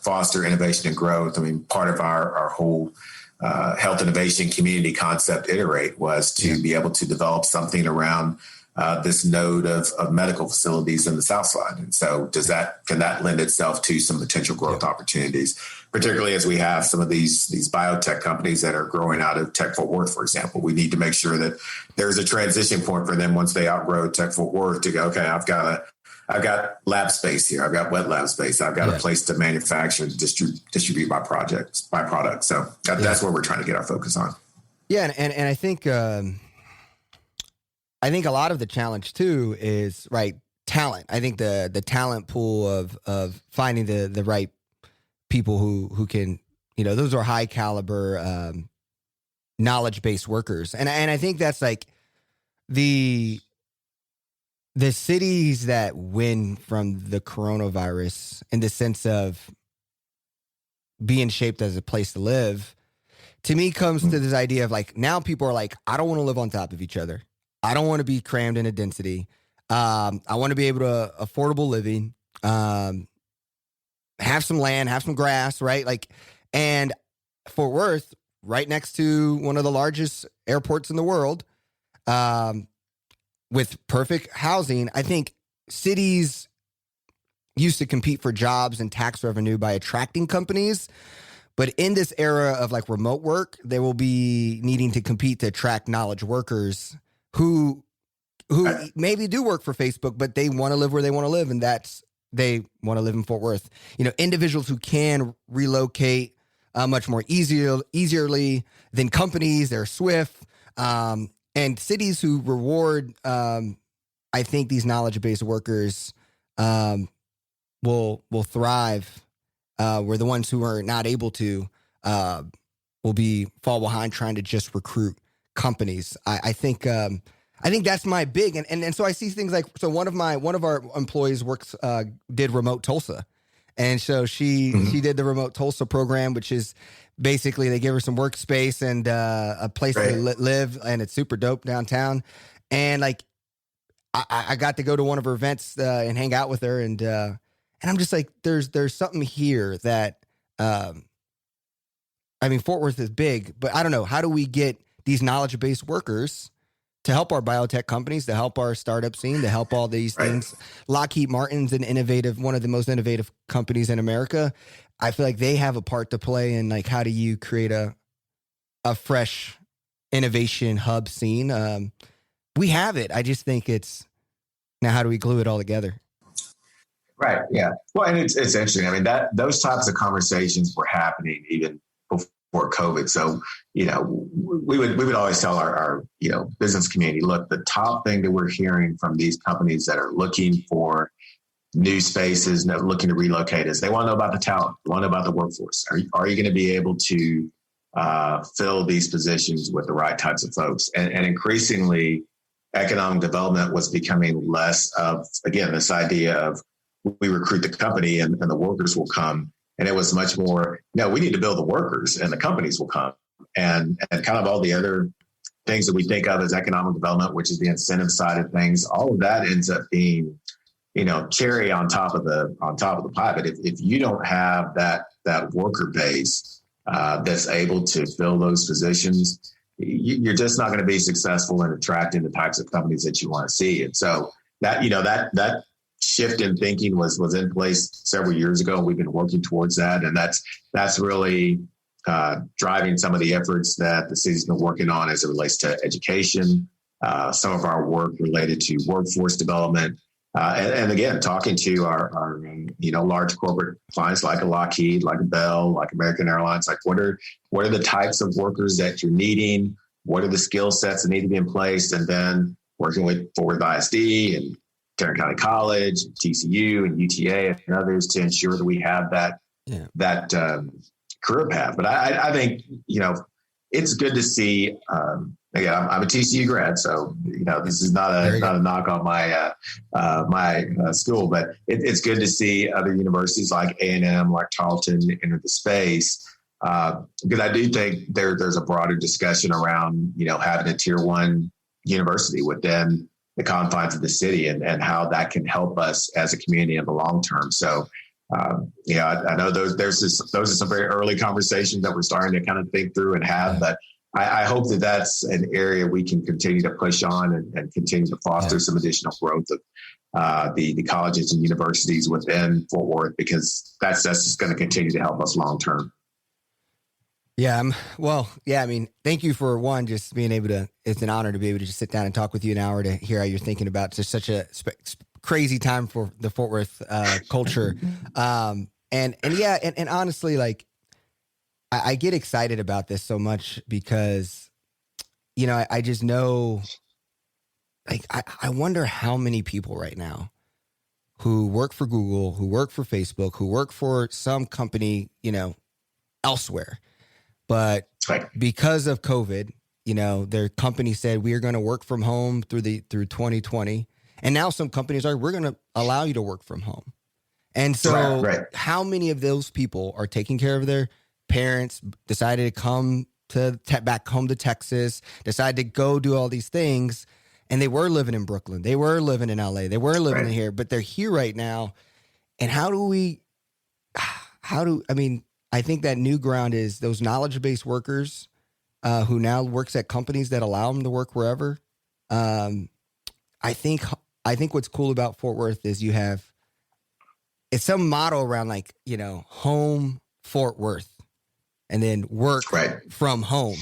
foster innovation and growth? I mean, part of our whole health innovation community concept, Iterate, was to be able to develop something around this node of medical facilities in the South Side. And so can that lend itself to some potential growth opportunities, particularly as we have some of these biotech companies that are growing out of Tech Fort Worth, for example. We need to make sure that there's a transition point for them once they outgrow Tech Fort Worth to go, okay, I've got lab space here. I've got wet lab space. I've got a place to manufacture and distribute my products. So that's where we're trying to get our focus on. Yeah. And I think, a lot of the challenge too is talent. I think the talent pool of finding the right people who can, those are high caliber, knowledge-based workers. And I think that's like the cities that win from the coronavirus in the sense of being shaped as a place to live, to me comes to this idea of now people are I don't want to live on top of each other. I don't want to be crammed in a density. I want to be able to affordable living, have some land, have some grass, right? And Fort Worth, right next to one of the largest airports in the world, with perfect housing. I think cities used to compete for jobs and tax revenue by attracting companies. But in this era of remote work, they will be needing to compete to attract knowledge workers who maybe do work for Facebook, but they want to live where they want to live, and they want to live in Fort Worth. Individuals who can relocate much more easily than companies. They're swift, and cities who reward. I think these knowledge-based workers will thrive. Where the ones who are not able to will fall behind trying to just recruit companies. I think that's my big, and so I see things one of our employees did remote Tulsa, and so she did the remote Tulsa program, which is basically they give her some workspace and a place to live, and it's super dope downtown. And I got to go to one of her events and hang out with her, and I'm just there's something here that Fort Worth is big, but I don't know, how do we get these knowledge-based workers to help our biotech companies, to help our startup scene, to help all these things? Lockheed Martin's one of the most innovative companies in America. I feel like they have a part to play in how do you create a fresh innovation hub scene? We have it. I just think it's now how do we glue it all together? Right. Yeah. Well, and it's interesting. I mean, that those types of conversations were happening even before COVID. So, we would always tell our business community, look, the top thing that we're hearing from these companies that are looking for new spaces, looking to relocate is they want to know about the talent, they want to know about the workforce. Are you going to be able to fill these positions with the right types of folks? And increasingly, economic development was becoming less of, again, this idea of we recruit the company and the workers will come. And it was much more, no, we need to build the workers and the companies will come. And kind of all the other things that we think of as economic development, which is the incentive side of things, all of that ends up being, cherry on top of the pie. But if you don't have that worker base that's able to fill those positions, you're just not going to be successful in attracting the types of companies that you want to see. And so that shift in thinking was in place several years ago. We've been working towards that. And that's really driving some of the efforts that the city's been working on as it relates to education, some of our work related to workforce development. And again, talking to our large corporate clients like a Lockheed, like a Bell, like American Airlines, like what are the types of workers that you're needing? What are the skill sets that need to be in place? And then working with Fort Worth ISD and Tarrant County College, TCU and UTA and others to ensure that we have that career path. But I think, it's good to see, again, I'm a TCU grad, so, this is not a knock on my school, but it's good to see other universities like A&M, like Tarleton enter the space. Because I do think there's a broader discussion around, having a tier 1 university within the confines of the city and how that can help us as a community in the long term. So, I know those are some very early conversations that we're starting to kind of think through and have, but I hope that that's an area we can continue to push on and continue to foster some additional growth of the colleges and universities within Fort Worth, because that's just going to continue to help us long term. Yeah. I mean, thank you for just being able to, it's an honor to be able to just sit down and talk with you an hour to hear how you're thinking about just such a crazy time for the Fort Worth culture. And honestly, like, I get excited about this so much because, I just know, like, I wonder how many people right now who work for Google, who work for Facebook, who work for some company, elsewhere. But because of COVID, their company said we are going to work from home through 2020. And now some companies we're going to allow you to work from home. And so how many of those people are taking care of their parents, decided to come back home to Texas, decided to go do all these things. And they were living in Brooklyn. They were living in LA. They were living in here, but they're here right now. And I think that new ground is those knowledge-based workers who now works at companies that allow them to work wherever. I think what's cool about Fort Worth is it's some motto around home Fort Worth and then work from home.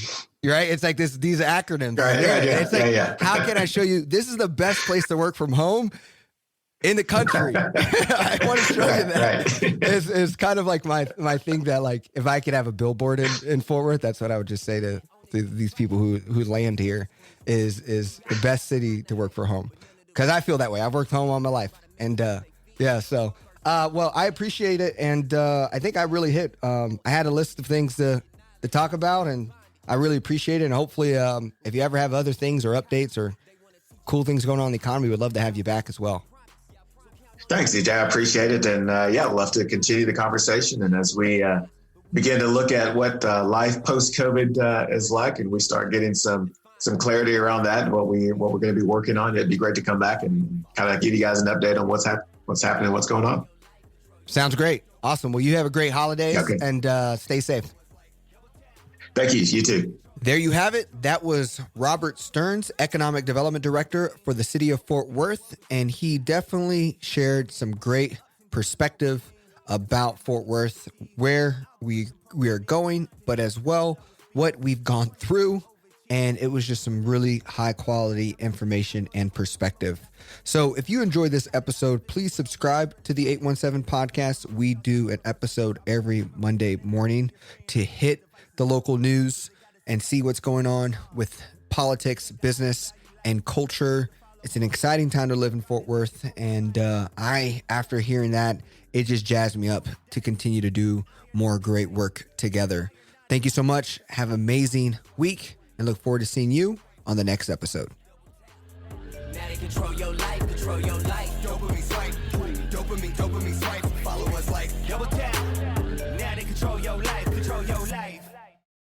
Right? It's like these acronyms. Right? How can I show you? This is the best place to work from home in the country. I want to show you that. It's kind of like my thing that if I could have a billboard in Fort Worth, that's what I would just say to these people who land here is the best city to work for home. Because I feel that way. I've worked home all my life. And so I appreciate it. And I think I really hit. I had a list of things to talk about, and I really appreciate it. And hopefully if you ever have other things or updates or cool things going on in the economy, we'd love to have you back as well. Thanks, DJ. I appreciate it. And we'll love to continue the conversation. And as we begin to look at what life post-COVID is like, and we start getting some clarity around that and what we're going to be working on, it'd be great to come back and kind of give you guys an update on what's happening, what's going on. Sounds great. Awesome. Well, you have a great holidays and stay safe. Thank you. You too. There you have it. That was Robert Sturns, Economic Development Director for the city of Fort Worth. And he definitely shared some great perspective about Fort Worth, where we are going, but as well what we've gone through and it was just some really high quality information and perspective. So if you enjoyed this episode, please subscribe to the 817 podcast. We do an episode every Monday morning to hit the local news and see what's going on with politics, business, and culture. It's an exciting time to live in Fort Worth. And after hearing that, it just jazzed me up to continue to do more great work together. Thank you so much. Have an amazing week and look forward to seeing you on the next episode. Now they control your life, control your life. Dopamine swipe, dopamine swipe.